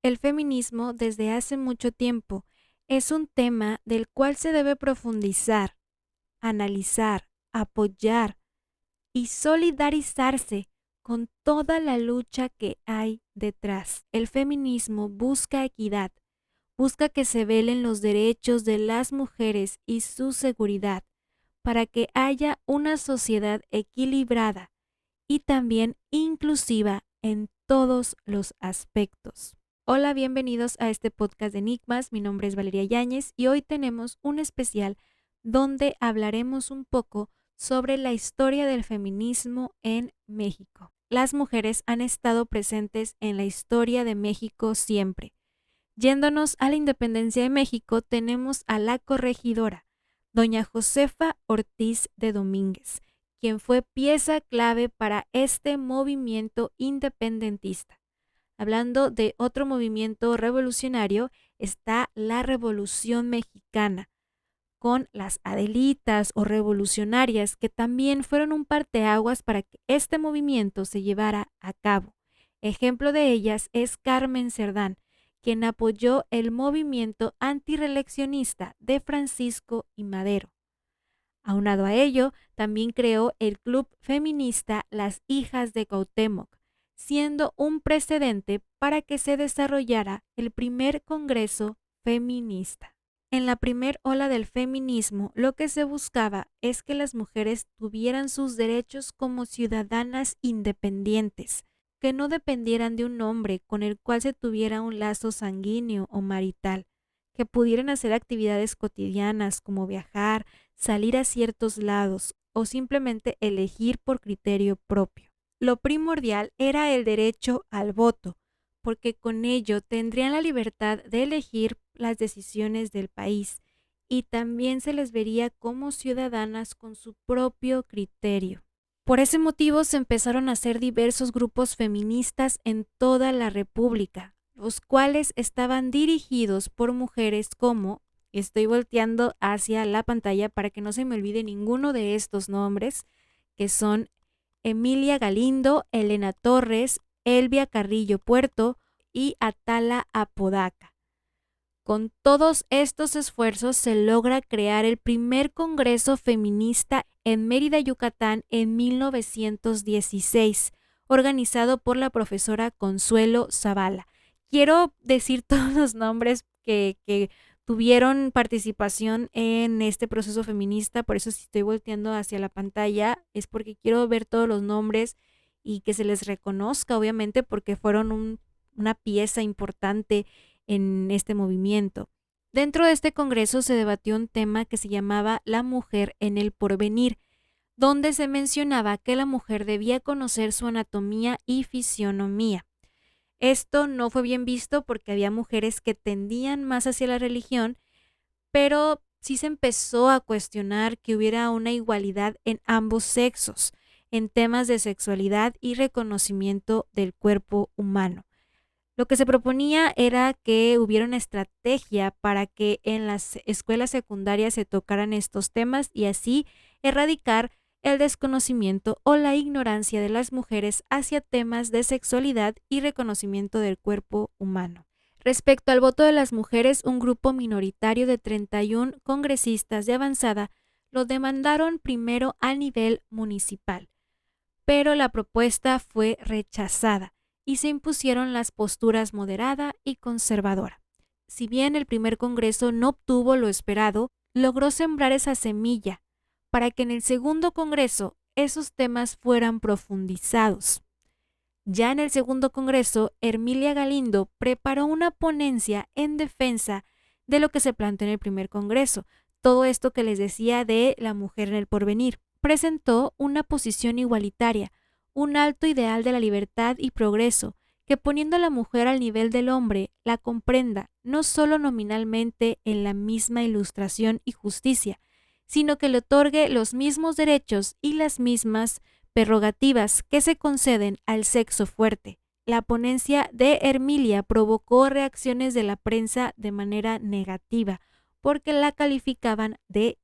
El feminismo desde hace mucho tiempo es un tema del cual se debe profundizar, analizar, apoyar y solidarizarse con toda la lucha que hay detrás. El feminismo busca equidad, busca que se velen los derechos de las mujeres y su seguridad para que haya una sociedad equilibrada y también inclusiva en todos los aspectos. Hola, bienvenidos a este podcast de Enigmas. Mi nombre es Valeria Yáñez y hoy tenemos un especial donde hablaremos un poco sobre la historia del feminismo en México. Las mujeres han estado presentes en la historia de México siempre. Yéndonos a la independencia de México, tenemos a la corregidora, doña Josefa Ortiz de Domínguez, quien fue pieza clave para este movimiento independentista. Hablando de otro movimiento revolucionario, está la Revolución Mexicana, con las Adelitas o revolucionarias que también fueron un parteaguas para que este movimiento se llevara a cabo. Ejemplo de ellas es Carmen Cerdán, quien apoyó el movimiento antirreeleccionista de Francisco y Madero. Aunado a ello, también creó el club feminista Las Hijas de Cuauhtémoc, siendo un precedente para que se desarrollara el primer congreso feminista. En la primer ola del feminismo, lo que se buscaba es que las mujeres tuvieran sus derechos como ciudadanas independientes, que no dependieran de un hombre con el cual se tuviera un lazo sanguíneo o marital, que pudieran hacer actividades cotidianas como viajar, salir a ciertos lados o simplemente elegir por criterio propio. Lo primordial era el derecho al voto, porque con ello tendrían la libertad de elegir las decisiones del país y también se les vería como ciudadanas con su propio criterio. Por ese motivo se empezaron a hacer diversos grupos feministas en toda la República, los cuales estaban dirigidos por mujeres como, estoy volteando hacia la pantalla para que no se me olvide ninguno de estos nombres, que son Emilia Galindo, Elena Torres, Elvia Carrillo Puerto y Atala Apodaca. Con todos estos esfuerzos se logra crear el primer congreso feminista en Mérida, Yucatán, en 1916, organizado por la profesora Consuelo Zavala. Quiero decir todos los nombres que tuvieron participación en este proceso feminista, por eso si estoy volteando hacia la pantalla es porque quiero ver todos los nombres y que se les reconozca, obviamente, porque fueron una pieza importante en este movimiento. Dentro de este congreso se debatió un tema que se llamaba la mujer en el porvenir, donde se mencionaba que la mujer debía conocer su anatomía y fisionomía. Esto no fue bien visto porque había mujeres que tendían más hacia la religión, pero sí se empezó a cuestionar que hubiera una igualdad en ambos sexos, en temas de sexualidad y reconocimiento del cuerpo humano. Lo que se proponía era que hubiera una estrategia para que en las escuelas secundarias se tocaran estos temas y así erradicar el desconocimiento o la ignorancia de las mujeres hacia temas de sexualidad y reconocimiento del cuerpo humano. Respecto al voto de las mujeres, un grupo minoritario de 31 congresistas de avanzada lo demandaron primero a nivel municipal, pero la propuesta fue rechazada y se impusieron las posturas moderada y conservadora. Si bien el primer congreso no obtuvo lo esperado, logró sembrar esa semilla para que en el segundo congreso esos temas fueran profundizados. Ya en el segundo congreso, Emilia Galindo preparó una ponencia en defensa de lo que se planteó en el primer congreso, todo esto que les decía de la mujer en el porvenir. Presentó una posición igualitaria, un alto ideal de la libertad y progreso, que poniendo a la mujer al nivel del hombre, la comprenda no solo nominalmente en la misma ilustración y justicia, sino que le otorgue los mismos derechos y las mismas prerrogativas que se conceden al sexo fuerte. La ponencia de Emilia provocó reacciones de la prensa de manera negativa, porque la calificaban de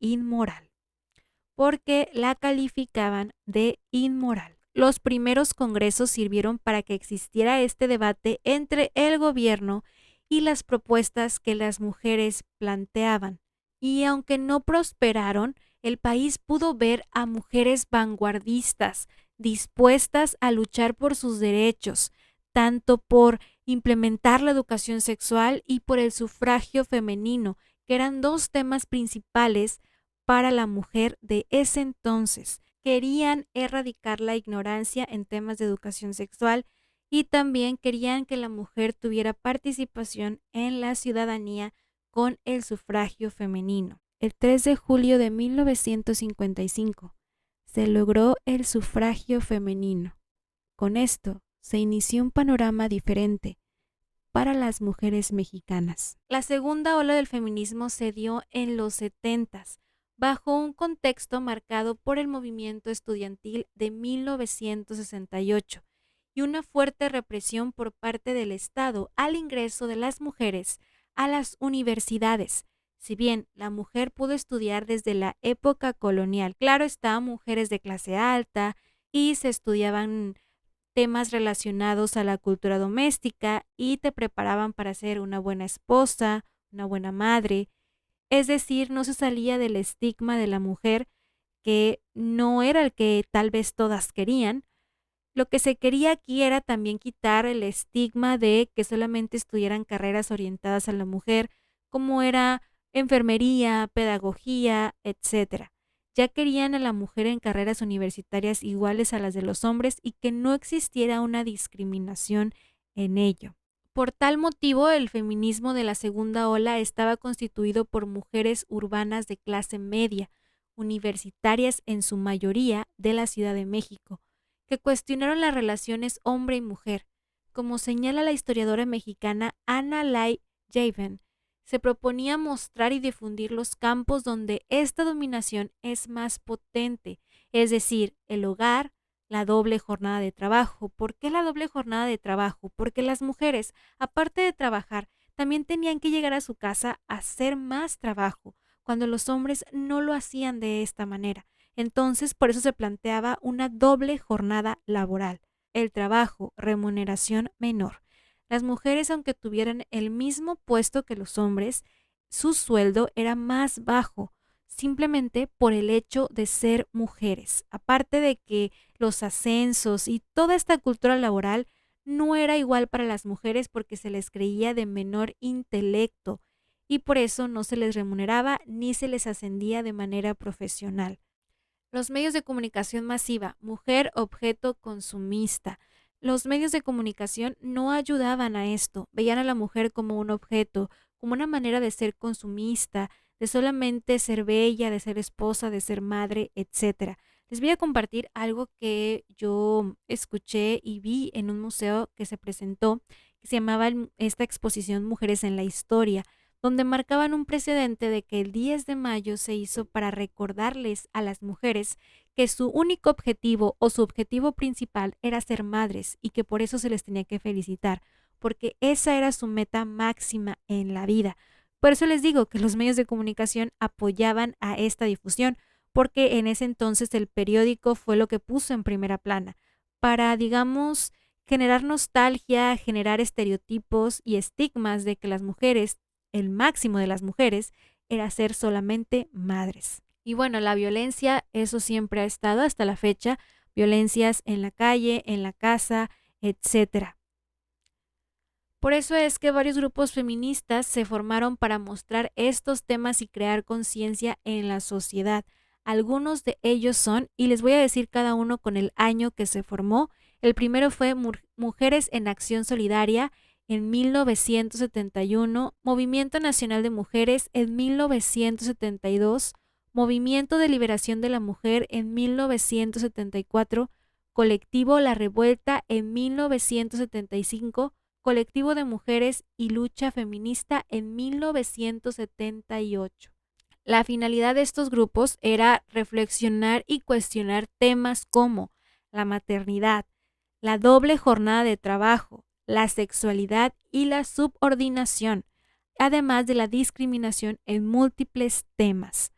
inmoral. los primeros congresos sirvieron para que existiera este debate entre el gobierno y las propuestas que las mujeres planteaban. Y aunque no prosperaron, el país pudo ver a mujeres vanguardistas dispuestas a luchar por sus derechos, tanto por implementar la educación sexual y por el sufragio femenino, que eran dos temas principales para la mujer de ese entonces. Querían erradicar la ignorancia en temas de educación sexual y también querían que la mujer tuviera participación en la ciudadanía con el sufragio femenino. El 3 de julio de 1955 se logró el sufragio femenino. Con esto se inició un panorama diferente para las mujeres mexicanas. La segunda ola del feminismo se dio en los 70s, bajo un contexto marcado por el movimiento estudiantil de 1968 y una fuerte represión por parte del Estado al ingreso de las mujeres a las universidades. Si bien la mujer pudo estudiar desde la época colonial, claro está, mujeres de clase alta, y se estudiaban temas relacionados a la cultura doméstica y te preparaban para ser una buena esposa, una buena madre. Es decir, no se salía del estigma de la mujer, que no era el que tal vez todas querían. Lo que se quería aquí era también quitar el estigma de que solamente estudiaran carreras orientadas a la mujer, como era enfermería, pedagogía, etcétera. Ya querían a la mujer en carreras universitarias iguales a las de los hombres y que no existiera una discriminación en ello. Por tal motivo, el feminismo de la segunda ola estaba constituido por mujeres urbanas de clase media, universitarias en su mayoría de la Ciudad de México, que cuestionaron las relaciones hombre y mujer. Como señala la historiadora mexicana Ana Lai Javen, se proponía mostrar y difundir los campos donde esta dominación es más potente, es decir, el hogar, la doble jornada de trabajo. ¿Por qué la doble jornada de trabajo? Porque las mujeres, aparte de trabajar, también tenían que llegar a su casa a hacer más trabajo, cuando los hombres no lo hacían de esta manera. Entonces, por eso se planteaba una doble jornada laboral, el trabajo, remuneración menor. Las mujeres, aunque tuvieran el mismo puesto que los hombres, su sueldo era más bajo, simplemente por el hecho de ser mujeres. Aparte de que los ascensos y toda esta cultura laboral no era igual para las mujeres porque se les creía de menor intelecto y por eso no se les remuneraba ni se les ascendía de manera profesional. Los medios de comunicación masiva, mujer objeto consumista. Los medios de comunicación no ayudaban a esto, veían a la mujer como un objeto, como una manera de ser consumista, de solamente ser bella, de ser esposa, de ser madre, etcétera. Les voy a compartir algo que yo escuché y vi en un museo que se presentó, que se llamaba esta exposición Mujeres en la Historia, donde marcaban un precedente de que el 10 de mayo se hizo para recordarles a las mujeres que su único objetivo o su objetivo principal era ser madres y que por eso se les tenía que felicitar, porque esa era su meta máxima en la vida. Por eso les digo que los medios de comunicación apoyaban a esta difusión, porque en ese entonces el periódico fue lo que puso en primera plana para, digamos, generar nostalgia, generar estereotipos y estigmas de que las mujeres, el máximo de las mujeres, era ser solamente madres. Y bueno, la violencia, eso siempre ha estado hasta la fecha, violencias en la calle, en la casa, etcétera. Por eso es que varios grupos feministas se formaron para mostrar estos temas y crear conciencia en la sociedad. Algunos de ellos son, y les voy a decir cada uno con el año que se formó. El primero fue Mujeres en Acción Solidaria en 1971, Movimiento Nacional de Mujeres en 1972, Movimiento de Liberación de la Mujer en 1974, Colectivo La Revuelta en 1975, Colectivo de Mujeres y Lucha Feminista en 1978. La finalidad de estos grupos era reflexionar y cuestionar temas como la maternidad, la doble jornada de trabajo, la sexualidad y la subordinación, además de la discriminación en múltiples temas.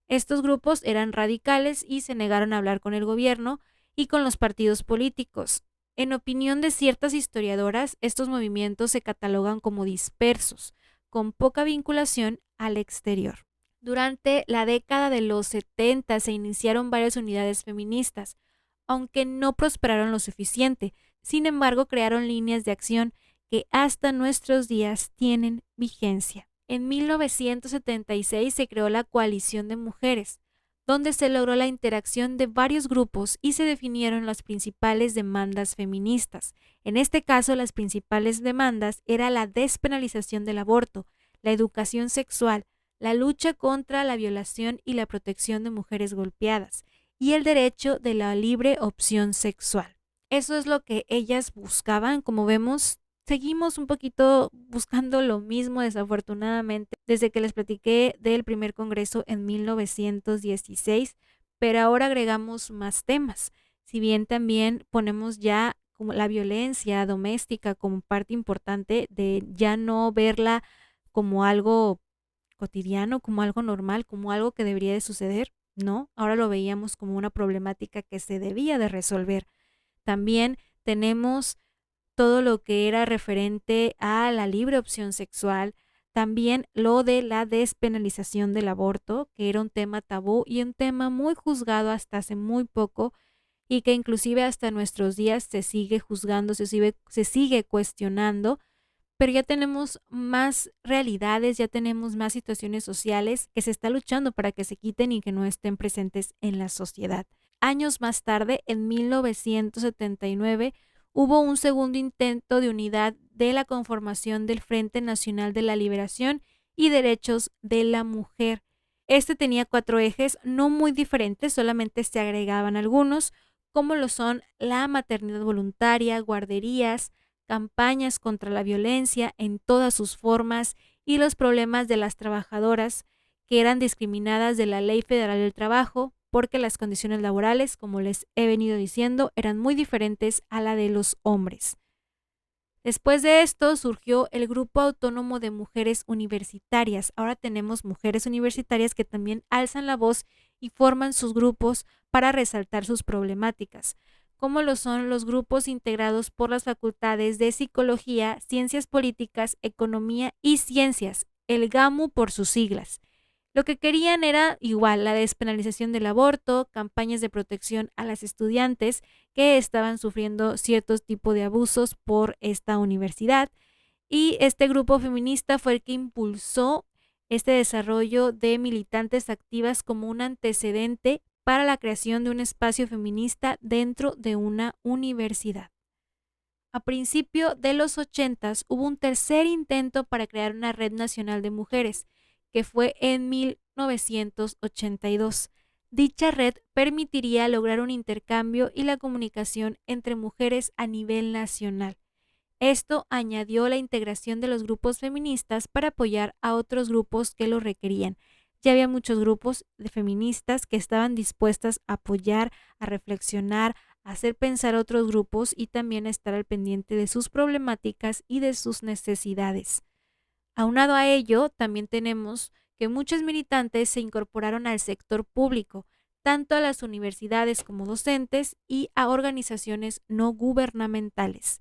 Estos grupos eran radicales y se negaron a hablar con el gobierno y con los partidos políticos. En opinión de ciertas historiadoras, estos movimientos se catalogan como dispersos, con poca vinculación al exterior. Durante la década de los 70 se iniciaron varias unidades feministas, aunque no prosperaron lo suficiente. Sin embargo, crearon líneas de acción que hasta nuestros días tienen vigencia. En 1976 se creó la Coalición de Mujeres, donde se logró la interacción de varios grupos y se definieron las principales demandas feministas. En este caso, las principales demandas era la despenalización del aborto, la educación sexual, la lucha contra la violación y la protección de mujeres golpeadas, y el derecho de la libre opción sexual. Eso es lo que ellas buscaban. Como vemos, seguimos un poquito buscando lo mismo, desafortunadamente, desde que les platiqué del primer congreso en 1916, pero ahora agregamos más temas. Si bien también ponemos ya como la violencia doméstica como parte importante de ya no verla como algo cotidiano, como algo normal, como algo que debería de suceder, ¿no? Ahora lo veíamos como una problemática que se debía de resolver. También tenemos todo lo que era referente a la libre opción sexual, también lo de la despenalización del aborto, que era un tema tabú y un tema muy juzgado hasta hace muy poco y que inclusive hasta nuestros días se sigue juzgando, se sigue cuestionando, pero ya tenemos más realidades, ya tenemos más situaciones sociales que se está luchando para que se quiten y que no estén presentes en la sociedad. Años más tarde, en 1979, hubo un segundo intento de unidad de la conformación del Frente Nacional de la Liberación y Derechos de la Mujer. Este tenía 4 ejes no muy diferentes, solamente se agregaban algunos, como lo son la maternidad voluntaria, guarderías, campañas contra la violencia en todas sus formas y los problemas de las trabajadoras que eran discriminadas de la Ley Federal del Trabajo porque las condiciones laborales, como les he venido diciendo, eran muy diferentes a la de los hombres. Después de esto surgió el Grupo Autónomo de Mujeres Universitarias. Ahora tenemos mujeres universitarias que también alzan la voz y forman sus grupos para resaltar sus problemáticas, como lo son los grupos integrados por las facultades de Psicología, Ciencias Políticas, Economía y Ciencias, el GAMU por sus siglas. Lo que querían era igual la despenalización del aborto, campañas de protección a las estudiantes que estaban sufriendo ciertos tipos de abusos por esta universidad. Y este grupo feminista fue el que impulsó este desarrollo de militantes activas como un antecedente para la creación de un espacio feminista dentro de una universidad. A principio de los 80 hubo un tercer intento para crear una red nacional de mujeres, que fue en 1982. Dicha red permitiría lograr un intercambio y la comunicación entre mujeres a nivel nacional. Esto añadió la integración de los grupos feministas para apoyar a otros grupos que lo requerían. Ya había muchos grupos de feministas que estaban dispuestas a apoyar, a reflexionar, a hacer pensar a otros grupos y también a estar al pendiente de sus problemáticas y de sus necesidades. Aunado a ello, también tenemos que muchos militantes se incorporaron al sector público, tanto a las universidades como docentes y a organizaciones no gubernamentales.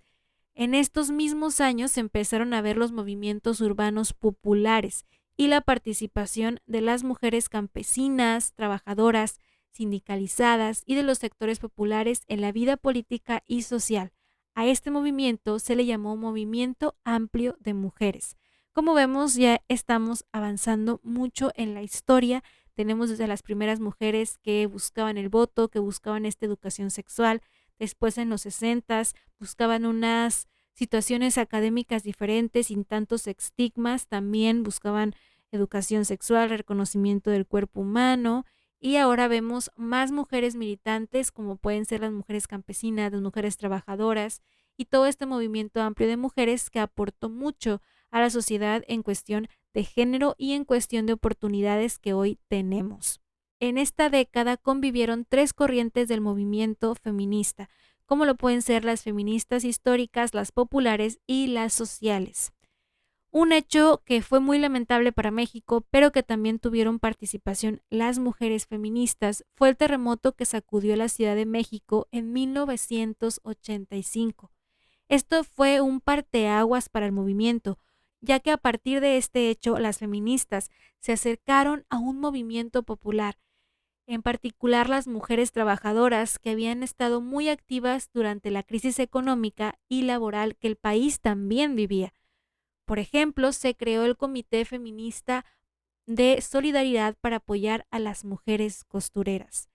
En estos mismos años se empezaron a ver los movimientos urbanos populares y la participación de las mujeres campesinas, trabajadoras, sindicalizadas y de los sectores populares en la vida política y social. A este movimiento se le llamó Movimiento Amplio de Mujeres. Como vemos, ya estamos avanzando mucho en la historia. Tenemos desde las primeras mujeres que buscaban el voto, que buscaban esta educación sexual. Después en los 60 buscaban unas situaciones académicas diferentes, sin tantos estigmas, también buscaban educación sexual, reconocimiento del cuerpo humano, y ahora vemos más mujeres militantes, como pueden ser las mujeres campesinas, las mujeres trabajadoras, y todo este movimiento amplio de mujeres que aportó mucho a la sociedad en cuestión de género y en cuestión de oportunidades que hoy tenemos. En esta década convivieron 3 corrientes del movimiento feminista, como lo pueden ser las feministas históricas, las populares y las sociales. Un hecho que fue muy lamentable para México, pero que también tuvieron participación las mujeres feministas, fue el terremoto que sacudió la Ciudad de México en 1985. Esto fue un parteaguas para el movimiento, ya que a partir de este hecho las feministas se acercaron a un movimiento popular, en particular las mujeres trabajadoras que habían estado muy activas durante la crisis económica y laboral que el país también vivía. Por ejemplo, se creó el Comité Feminista de Solidaridad para apoyar a las mujeres costureras.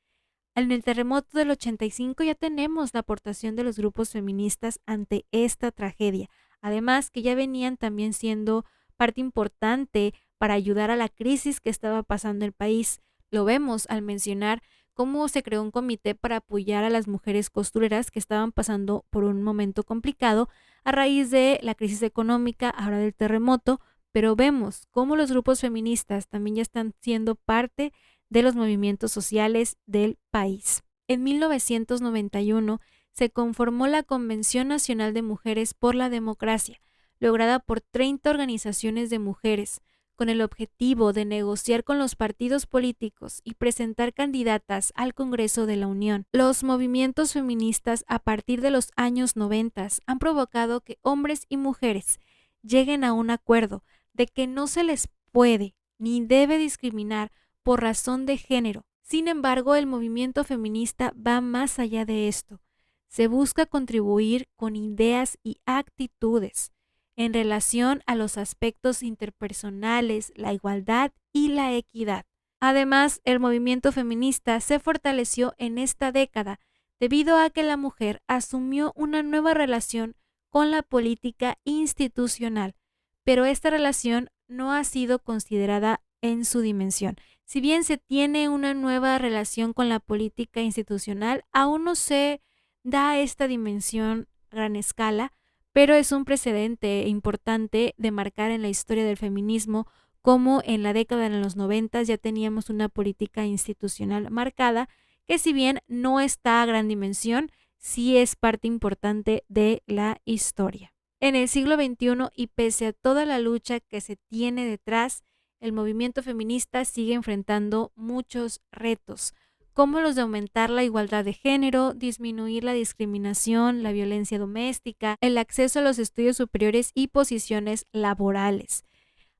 En el terremoto del 85 ya tenemos la aportación de los grupos feministas ante esta tragedia, además que ya venían también siendo parte importante para ayudar a la crisis que estaba pasando el país. Lo vemos al mencionar cómo se creó un comité para apoyar a las mujeres costureras que estaban pasando por un momento complicado a raíz de la crisis económica, ahora del terremoto, pero vemos cómo los grupos feministas también ya están siendo parte de los movimientos sociales del país. En 1991 se conformó la Convención Nacional de Mujeres por la Democracia, lograda por 30 organizaciones de mujeres, con el objetivo de negociar con los partidos políticos y presentar candidatas al Congreso de la Unión. Los movimientos feministas a partir de los años 90 han provocado que hombres y mujeres lleguen a un acuerdo de que no se les puede ni debe discriminar por razón de género. Sin embargo, el movimiento feminista va más allá de esto. Se busca contribuir con ideas y actitudes en relación a los aspectos interpersonales, la igualdad y la equidad. Además, el movimiento feminista se fortaleció en esta década debido a que la mujer asumió una nueva relación con la política institucional, pero esta relación no ha sido considerada en su dimensión. Si bien se tiene una nueva relación con la política institucional, aún no se da esta dimensión a gran escala, pero es un precedente importante de marcar en la historia del feminismo como en la década de los 90 ya teníamos una política institucional marcada que si bien no está a gran dimensión, sí es parte importante de la historia. En el siglo XXI y pese a toda la lucha que se tiene detrás, el movimiento feminista sigue enfrentando muchos retos, como los de aumentar la igualdad de género, disminuir la discriminación, la violencia doméstica, el acceso a los estudios superiores y posiciones laborales.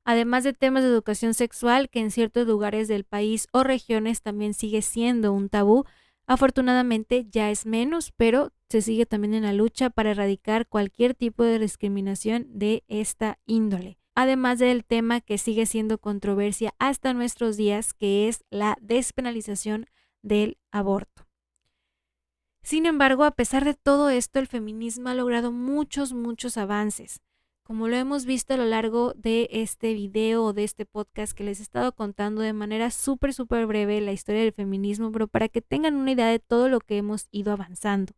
Además de temas de educación sexual, que en ciertos lugares del país o regiones también sigue siendo un tabú, afortunadamente ya es menos, pero se sigue también en la lucha para erradicar cualquier tipo de discriminación de esta índole. Además del tema que sigue siendo controversia hasta nuestros días, que es la despenalización del aborto. Sin embargo, a pesar de todo esto, el feminismo ha logrado muchos avances. Como lo hemos visto a lo largo de este video o de este podcast que les he estado contando de manera súper breve la historia del feminismo, pero para que tengan una idea de todo lo que hemos ido avanzando.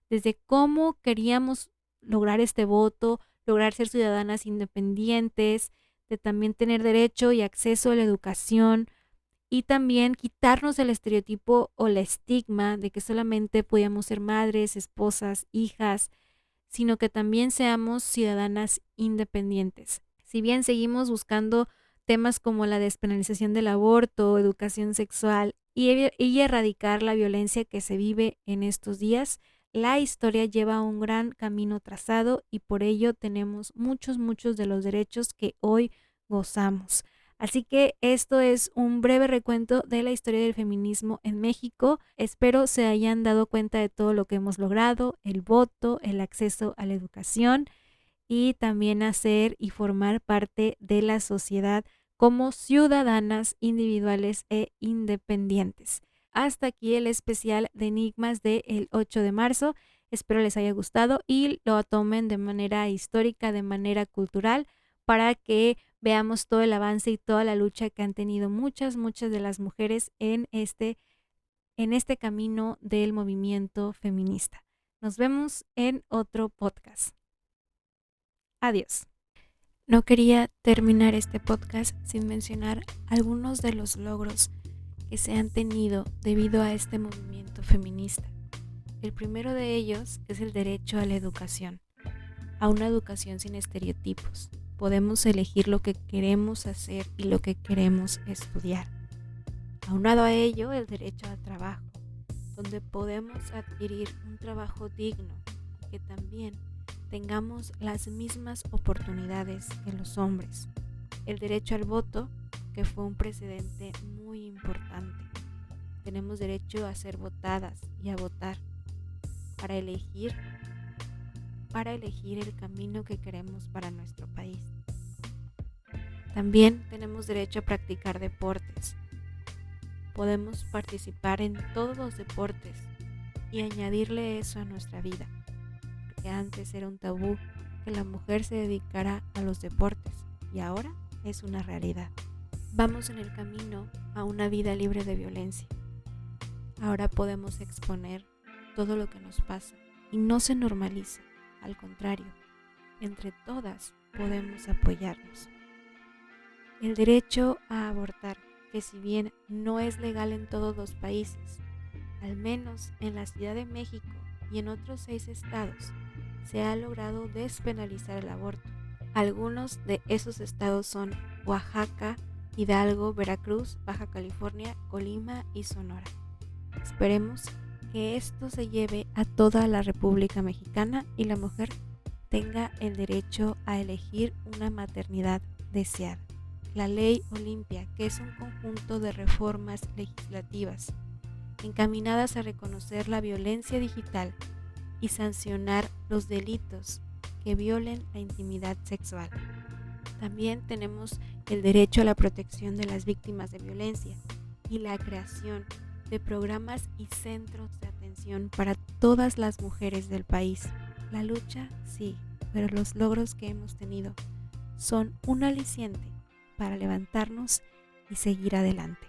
Desde cómo queríamos lograr este voto, lograr ser ciudadanas independientes, de también tener derecho y acceso a la educación y también quitarnos el estereotipo o el estigma de que solamente podíamos ser madres, esposas, hijas, sino que también seamos ciudadanas independientes. Si bien seguimos temas como la despenalización del aborto, educación sexual y erradicar la violencia que se vive en estos días, la historia lleva un gran camino trazado y por ello tenemos muchos de los derechos que hoy gozamos. Así que esto es un breve recuento de la historia del feminismo en México. Espero se hayan dado cuenta de todo lo que hemos logrado, el voto, el acceso a la educación y también hacer y formar parte de la sociedad como ciudadanas individuales e independientes. Hasta aquí el especial de Enigmas del 8 de marzo. Espero les haya gustado y lo tomen de manera histórica, de manera cultural, para que veamos todo el avance y toda la lucha que han tenido muchas de las mujeres en este camino del movimiento feminista. Nos vemos en otro podcast. Adiós. No quería terminar este podcast sin mencionar algunos de los logros que se han tenido debido a este movimiento feminista. El primero de ellos es el derecho a la educación, a una educación sin estereotipos. podemos elegir lo que queremos hacer y lo que queremos estudiar. Aunado a ello, el derecho al trabajo, donde podemos adquirir un trabajo digno y que también tengamos las mismas oportunidades que los hombres. El derecho al voto, que fue un precedente muy importante. Tenemos derecho a ser votadas y a votar para elegir el camino que queremos para nuestro país. También tenemos derecho a practicar deportes. Podemos participar en todos los deportes y añadirle eso a nuestra vida, porque antes era un tabú que la mujer se dedicara a los deportes y ahora es una realidad. Vamos en el camino a una vida libre de violencia. Ahora podemos exponer todo lo que nos pasa y no se normaliza, al contrario, entre todas podemos apoyarnos. El derecho a abortar, que si bien no es legal en todos los países, al menos en la Ciudad de México y en otros 6 estados, se ha logrado despenalizar el aborto. Algunos de esos estados son Oaxaca, Hidalgo, Veracruz, Baja California, Colima y Sonora. Esperemos que esto se lleve a toda la República Mexicana y la mujer tenga el derecho a elegir una maternidad deseada. La Ley Olimpia, que es un conjunto de reformas legislativas encaminadas a reconocer la violencia digital y sancionar los delitos que violen la intimidad sexual. También tenemos el derecho a la protección de las víctimas de violencia y la creación de programas y centros de atención para todas las mujeres del país. La lucha sí, pero los logros que hemos tenido son un aliciente para levantarnos y seguir adelante.